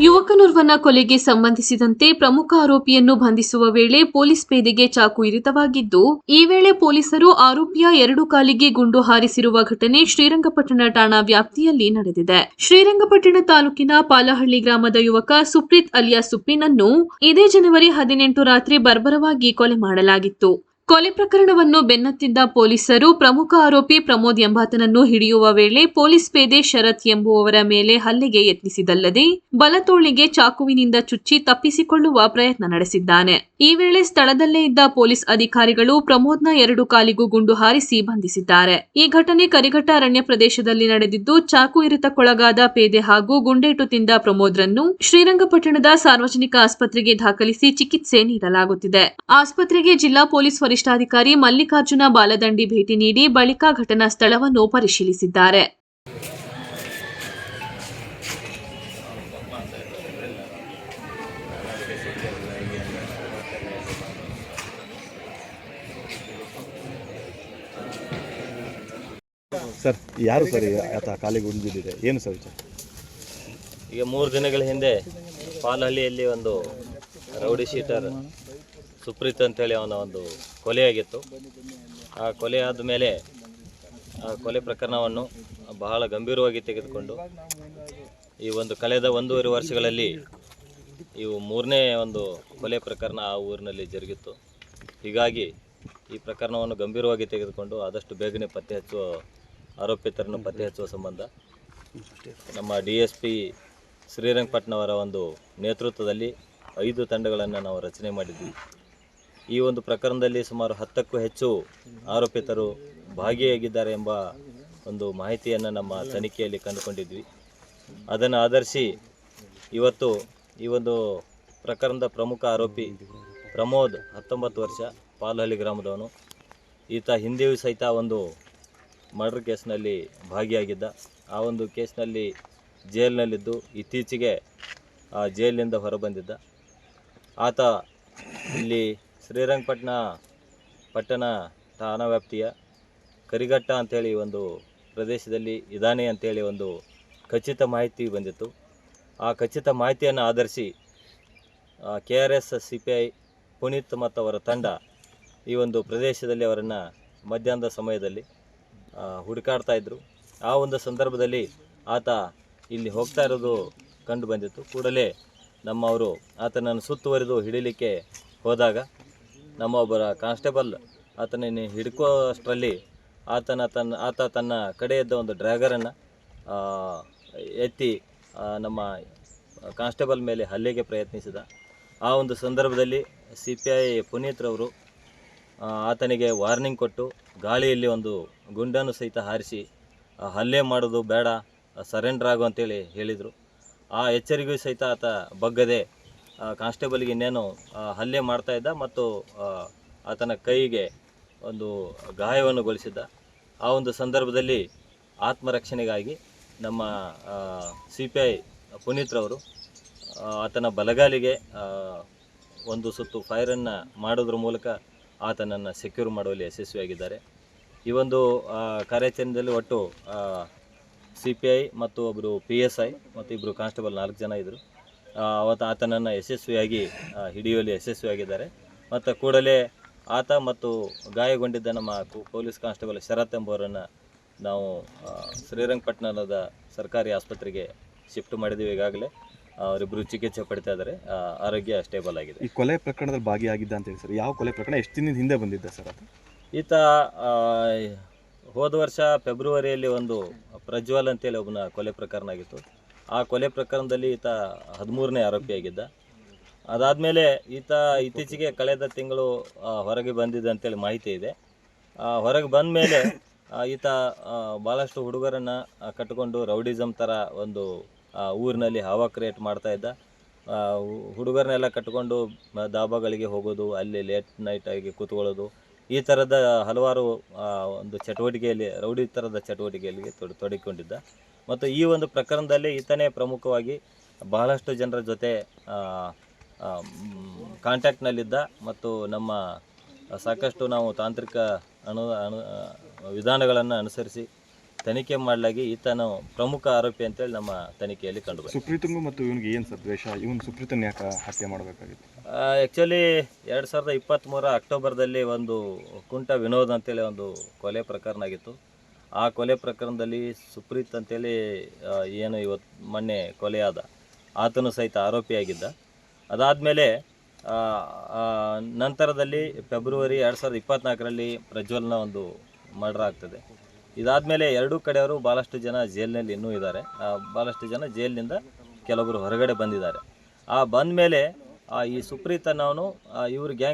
ಯುವಕನೋರ್ವನ ಕೊಲೆಗೆ ಸಂಬಂಧಿಸಿದಂತೆ ಪ್ರಮುಖ ಆರೋಪಿಯನ್ನು ಬಂಧಿಸುವ ವೇಳೆ ಪೊಲೀಸ್ ಪೇದೆಗೆ ಚಾಕು ಇರಿತವಾಗಿದ್ದು, ಈ ವೇಳೆ ಪೊಲೀಸರು ಆರೋಪಿಯ 2 ಕಾಲಿಗೆ ಗುಂಡು ಹಾರಿಸಿರುವ ಘಟನೆ ಶ್ರೀರಂಗಪಟ್ಟಣ ಠಾಣಾ ವ್ಯಾಪ್ತಿಯಲ್ಲಿ ನಡೆದಿದೆ. ಶ್ರೀರಂಗಪಟ್ಟಣ ತಾಲೂಕಿನ ಪಾಲಹಳ್ಳಿ ಗ್ರಾಮದ ಯುವಕ ಸುಪ್ರೀತ್ ಅಲಿಯಾಸ್ ಸುಪ್ಪಿನನ್ನು ಇದೇ ಜನವರಿ 18 ರಾತ್ರಿ ಬರ್ಬರವಾಗಿ ಕೊಲೆ ಮಾಡಲಾಗಿತ್ತು. ಕೊಲೆ ಪ್ರಕರಣವನ್ನು ಬೆನ್ನತ್ತಿದ್ದ ಪೊಲೀಸರು ಪ್ರಮುಖ ಆರೋಪಿ ಪ್ರಮೋದ್ ಎಂಬಾತನನ್ನು ಹಿಡಿಯುವ ವೇಳೆ ಪೊಲೀಸ್ ಪೇದೆ ಶರತ್ ಎಂಬುವವರ ಮೇಲೆ ಹಲ್ಲೆಗೆ ಯತ್ನಿಸಿದಲ್ಲದೆ ಬಲತೋಳಿಗೆ ಚಾಕುವಿನಿಂದ ಚುಚ್ಚಿ ತಪ್ಪಿಸಿಕೊಳ್ಳುವ ಪ್ರಯತ್ನ ನಡೆಸಿದ್ದಾನೆ. ಈ ವೇಳೆ ಸ್ಥಳದಲ್ಲೇ ಇದ್ದ ಪೊಲೀಸ್ ಅಧಿಕಾರಿಗಳು ಪ್ರಮೋದ್ನ 2 ಕಾಲಿಗೂ ಗುಂಡು ಹಾರಿಸಿ ಬಂಧಿಸಿದ್ದಾರೆ. ಈ ಘಟನೆ ಕರಿಘಟ್ಟ ಅರಣ್ಯ ಪ್ರದೇಶದಲ್ಲಿ ನಡೆದಿದ್ದು, ಚಾಕು ಇರಿತಕ್ಕೊಳಗಾದ ಪೇದೆ ಹಾಗೂ ಗುಂಡೇಟು ತಿಂದ ಪ್ರಮೋದ್ರನ್ನು ಶ್ರೀರಂಗಪಟ್ಟಣದ ಸಾರ್ವಜನಿಕ ಆಸ್ಪತ್ರೆಗೆ ದಾಖಲಿಸಿ ಚಿಕಿತ್ಸೆ ನೀಡಲಾಗುತ್ತಿದೆ. ಆಸ್ಪತ್ರೆಗೆ ಜಿಲ್ಲಾ ಪೊಲೀಸ್ ವರಿಷ್ಠಾಧಿಕಾರಿ ಮಲ್ಲಿಕಾರ್ಜುನ ಬಾಲದಂಡಿ ಭೇಟಿ ನೀಡಿ ಬಳಿಕ ಘಟನಾ ಸ್ಥಳವನ್ನು ಪರಿಶೀಲಿಸಿದ್ದಾರೆ. ಸರ್, ಯಾರು ಸರ್ ಆತ ಕಾಲಿಗೆ ಗುಂಡಿದೆ? ಏನು ಸರ್ ವಿಚಾರ? ಈಗ 3 ದಿನಗಳ ಹಿಂದೆ ಪಾಲಹಳ್ಳಿಯಲ್ಲಿ ಒಂದು ರೌಡಿ ಶೀಟರ್ ಸುಪ್ರೀತ್ ಅಂತೇಳಿ ಅವನ ಒಂದು ಕೊಲೆಯಾಗಿತ್ತು. ಆ ಕೊಲೆ ಆದ ಮೇಲೆ ಆ ಕೊಲೆ ಪ್ರಕರಣವನ್ನು ಬಹಳ ಗಂಭೀರವಾಗಿ ತೆಗೆದುಕೊಂಡು ಈ ಒಂದು ಕಳೆದ 1.5 ವರ್ಷಗಳಲ್ಲಿ ಇವು 3ನೇ ಒಂದು ಕೊಲೆ ಪ್ರಕರಣ ಆ ಊರಿನಲ್ಲಿ ಜರುಗಿತ್ತು. ಹೀಗಾಗಿ ಈ ಪ್ರಕರಣವನ್ನು ಗಂಭೀರವಾಗಿ ತೆಗೆದುಕೊಂಡು ಆದಷ್ಟು ಬೇಗನೆ ಪತ್ತೆ ಹಚ್ಚುವ ಆರೋಪಿತರನ್ನು ಪತ್ತೆ ಹಚ್ಚುವ ಸಂಬಂಧ ನಮ್ಮ DSP ಶ್ರೀರಂಗಪಟ್ಟಣವರ ಒಂದು ನೇತೃತ್ವದಲ್ಲಿ 5 ತಂಡಗಳನ್ನು ನಾವು ರಚನೆ ಮಾಡಿದ್ವಿ. ಈ ಒಂದು ಪ್ರಕರಣದಲ್ಲಿ ಸುಮಾರು 10ಕ್ಕೂ ಹೆಚ್ಚು ಆರೋಪಿತರು ಭಾಗಿಯಾಗಿದ್ದಾರೆ ಎಂಬ ಒಂದು ಮಾಹಿತಿಯನ್ನು ನಮ್ಮ ತನಿಖೆಯಲ್ಲಿ ಕಂಡುಕೊಂಡಿದ್ವಿ. ಅದನ್ನು ಆಧರಿಸಿ ಇವತ್ತು ಈ ಒಂದು ಪ್ರಕರಣದ ಪ್ರಮುಖ ಆರೋಪಿ ಪ್ರಮೋದ್ 19 ವರ್ಷ, ಪಾಲಹಳ್ಳಿ ಗ್ರಾಮದವನು. ಈತ ಹಿಂದೆಯೂ ಸಹಿತ ಒಂದು ಮರ್ಡರ್ ಕೇಸ್ನಲ್ಲಿ ಭಾಗಿಯಾಗಿದ್ದ. ಆ ಒಂದು ಕೇಸ್ನಲ್ಲಿ ಜೈಲಿನಲ್ಲಿದ್ದು ಇತ್ತೀಚೆಗೆ ಆ ಜೈಲಿನಿಂದ ಹೊರಬಂದಿದ್ದ. ಆತ ಇಲ್ಲಿ ಶ್ರೀರಂಗಪಟ್ಟಣ ಠಾಣಾ ವ್ಯಾಪ್ತಿಯ ಕರಿಘಟ್ಟ ಅಂಥೇಳಿ ಒಂದು ಪ್ರದೇಶದಲ್ಲಿ ಇದ್ದಾನೆ ಅಂಥೇಳಿ ಒಂದು ಖಚಿತ ಮಾಹಿತಿ ಬಂದಿತ್ತು. ಆ ಖಚಿತ ಮಾಹಿತಿಯನ್ನು ಆಧರಿಸಿ KRS CPI ಪುನೀತ್ ಮತ್ತು ಅವರ ತಂಡ ಈ ಒಂದು ಪ್ರದೇಶದಲ್ಲಿ ಅವರನ್ನು ಮಧ್ಯಾಹ್ನದ ಸಮಯದಲ್ಲಿ ಹುಡುಕಾಡ್ತಾ ಇದ್ದರು. ಆ ಒಂದು ಸಂದರ್ಭದಲ್ಲಿ ಆತ ಇಲ್ಲಿ ಹೋಗ್ತಾ ಇರೋದು ಕಂಡು ಬಂದಿತ್ತು. ಕೂಡಲೇ ನಮ್ಮವರು ಆತನನ್ನು ಸುತ್ತುವರಿದು ಹಿಡಿಲಿಕ್ಕೆ ಹೋದಾಗ ನಮ್ಮ ಒಬ್ಬರ ಕಾನ್ಸ್ಟೇಬಲ್ ಆತನನ್ನು ಹಿಡ್ಕೋಷ್ಟರಲ್ಲಿ ಆತ ತನ್ನ ಕಡೆ ಇದ್ದ ಒಂದು ಡ್ರ್ಯಾಗರನ್ನು ಎತ್ತಿ ನಮ್ಮ ಕಾನ್ಸ್ಟೇಬಲ್ ಮೇಲೆ ಹಲ್ಲೆಗೆ ಪ್ರಯತ್ನಿಸಿದ. ಆ ಒಂದು ಸಂದರ್ಭದಲ್ಲಿ CPI ಪುನೀತ್ರವರು ಆತನಿಗೆ ವಾರ್ನಿಂಗ್ ಕೊಟ್ಟು ಗಾಳಿಯಲ್ಲಿ ಒಂದು ಗುಂಡನ್ನು ಸಹಿತ ಹಾರಿಸಿ ಹಲ್ಲೆ ಮಾಡೋದು ಬೇಡ, ಸರೆಂಡರ್ ಆಗು ಅಂತೇಳಿ ಹೇಳಿದರು. ಆ ಎಚ್ಚರಿಕೆಯೂ ಸಹಿತ ಆತ ಬಗ್ಗದೆ ಕಾನ್ಸ್ಟೇಬಲ್ಗೆ ಇನ್ನೇನು ಹಲ್ಲೆ ಮಾಡ್ತಾಯಿದ್ದ ಮತ್ತು ಆತನ ಕೈಗೆ ಒಂದು ಗಾಯವನ್ನು ಗೊಳಿಸಿದ್ದ. ಆ ಒಂದು ಸಂದರ್ಭದಲ್ಲಿ ಆತ್ಮರಕ್ಷಣೆಗಾಗಿ ನಮ್ಮ CPI ಪುನೀತ್ರವರು ಆತನ ಬಲಗಾಲಿಗೆ ಒಂದು ಸುತ್ತು ಫೈರನ್ನು ಮಾಡೋದ್ರ ಮೂಲಕ ಆತನನ್ನು ಸೆಕ್ಯೂರ್ ಮಾಡುವಲ್ಲಿ ಯಶಸ್ವಿಯಾಗಿದ್ದಾರೆ. ಈ ಒಂದು ಕಾರ್ಯಾಚರಣೆಯಲ್ಲಿ ಒಟ್ಟು CPI ಮತ್ತು ಒಬ್ಬರು PSI ಮತ್ತು ಇಬ್ಬರು ಕಾನ್ಸ್ಟೇಬಲ್ 4 ಜನ ಇದ್ದರು. ಅವತ್ತು ಆತನನ್ನು ಯಶಸ್ವಿಯಾಗಿ ಹಿಡಿಯುವಲ್ಲಿ ಯಶಸ್ವಿಯಾಗಿದ್ದಾರೆ. ಮತ್ತು ಕೂಡಲೇ ಆತ ಮತ್ತು ಗಾಯಗೊಂಡಿದ್ದ ನಮ್ಮ ಪೊಲೀಸ್ ಕಾನ್ಸ್ಟೇಬಲ್ ಶರತ್ ಎಂಬುವರನ್ನು ನಾವು ಶ್ರೀರಂಗಪಟ್ಟಣದ ಸರ್ಕಾರಿ ಆಸ್ಪತ್ರೆಗೆ ಶಿಫ್ಟ್ ಮಾಡಿದ್ದೀವಿ. ಈಗಾಗಲೇ ಅವರಿಬ್ಬರು ಚಿಕಿತ್ಸೆ ಪಡಿತಾ ಇದ್ದಾರೆ. ಆರೋಗ್ಯ ಸ್ಟೇಬಲ್ ಆಗಿದೆ. ಈ ಕೊಲೆ ಪ್ರಕರಣದಲ್ಲಿ ಭಾಗಿಯಾಗಿದ್ದ ಅಂತ ಹೇಳಿ ಸರ್, ಯಾವ ಕೊಲೆ ಪ್ರಕರಣ, ಎಷ್ಟು ದಿನದ ಹಿಂದೆ ಬಂದಿದ್ದ ಸರ್ ಅದು? ಈತ ಹೋದ ವರ್ಷ ಫೆಬ್ರವರಿಯಲ್ಲಿ ಒಂದು ಪ್ರಜ್ವಲ್ ಅಂತೇಳಿ ಒಬ್ಬನ ಕೊಲೆ ಪ್ರಕರಣ ಆಗಿತ್ತು. ಆ ಕೊಲೆ ಪ್ರಕರಣದಲ್ಲಿ ಈತ 13ನೇ ಆರೋಪಿಯಾಗಿದ್ದ. ಅದಾದಮೇಲೆ ಈತ ಇತ್ತೀಚೆಗೆ ಕಳೆದ ತಿಂಗಳು ಹೊರಗೆ ಬಂದಿದ್ದ ಅಂತೇಳಿ ಮಾಹಿತಿ ಇದೆ. ಹೊರಗೆ ಬಂದ ಮೇಲೆ ಈತ ಭಾಳಷ್ಟು ಹುಡುಗರನ್ನು ಕಟ್ಟಿಕೊಂಡು ರೌಡಿಸಮ್ ಥರ ಒಂದು ಊರಿನಲ್ಲಿ ಹಾವಾ ಕ್ರಿಯೇಟ್ ಮಾಡ್ತಾಯಿದ್ದ. ಹುಡುಗರನ್ನೆಲ್ಲ ಕಟ್ಟಿಕೊಂಡು ದಾಬಾಗಳಿಗೆ ಹೋಗೋದು, ಅಲ್ಲಿ ಲೇಟ್ ನೈಟ್ ಆಗಿ ಕೂತ್ಕೊಳ್ಳೋದು, ಈ ಥರದ ಹಲವಾರು ಒಂದು ಚಟುವಟಿಕೆಯಲ್ಲಿ ರೌಡಿ ಥರದ ಚಟುವಟಿಕೆಯಲ್ಲಿ ತೊಡಗಿಕೊಂಡಿದ್ದ. ಮತ್ತು ಈ ಒಂದು ಪ್ರಕರಣದಲ್ಲಿ ಈತನೇ ಪ್ರಮುಖವಾಗಿ ಬಹಳಷ್ಟು ಜನರ ಜೊತೆ ಕಾಂಟ್ಯಾಕ್ಟ್ನಲ್ಲಿದ್ದ ಮತ್ತು ನಮ್ಮ ಸಾಕಷ್ಟು ನಾವು ತಾಂತ್ರಿಕ ವಿಧಾನಗಳನ್ನು ಅನುಸರಿಸಿ ತನಿಖೆ ಮಾಡಲಾಗಿ ಈತನು ಪ್ರಮುಖ ಆರೋಪಿ ಅಂತೇಳಿ ನಮ್ಮ ತನಿಖೆಯಲ್ಲಿ ಕಂಡುಬಂದಿದೆ. ಸುಪ್ರೀತಂಗೂ ಮತ್ತು ಇವನಿಗೆ ಏನು ಸರ್ ದ್ವೇಷ? ಇವನು ಸುಪ್ರೀತನ್ ಯಾಕೆ ಹತ್ಯೆ ಮಾಡಬೇಕಾಗಿತ್ತು? ಆ್ಯಕ್ಚುಲಿ 2023 ಅಕ್ಟೋಬರ್ದಲ್ಲಿ ಒಂದು ಕುಂಟ ವಿನೋದ್ ಅಂತೇಳಿ ಒಂದು ಕೊಲೆ ಪ್ರಕರಣ ಆಗಿತ್ತು. ಆ ಕೊಲೆ ಪ್ರಕರಣದಲ್ಲಿ ಸುಪ್ರೀತ್ ಅಂತೇಳಿ ಏನು ಇವತ್ತು ಮೊನ್ನೆ ಕೊಲೆಯಾದ ಆತನು ಸಹಿತ ಆರೋಪಿಯಾಗಿದ್ದ. ಅದಾದಮೇಲೆ ನಂತರದಲ್ಲಿ ಫೆಬ್ರವರಿ 2024ರಲ್ಲಿ ಪ್ರಜ್ವಲ್ನ ಒಂದು ಮರ್ಡರ್ ಆಗ್ತದೆ. ಇದಾದಮೇಲೆ ಎರಡೂ ಕಡೆಯವರು ಭಾಳಷ್ಟು ಜನ ಜೈಲಿನಲ್ಲಿ ಇನ್ನೂ ಇದ್ದಾರೆ. ಭಾಳಷ್ಟು ಜನ ಜೈಲಿನಿಂದ ಕೆಲವೊಬ್ಬರು ಹೊರಗಡೆ ಬಂದಿದ್ದಾರೆ. ಬಂದ ಮೇಲೆ ಈ ಸುಪ್ರೀತ್ ಅನ್ನೋನು ಇವ್ರ ಗ್ಯಾಂಗ್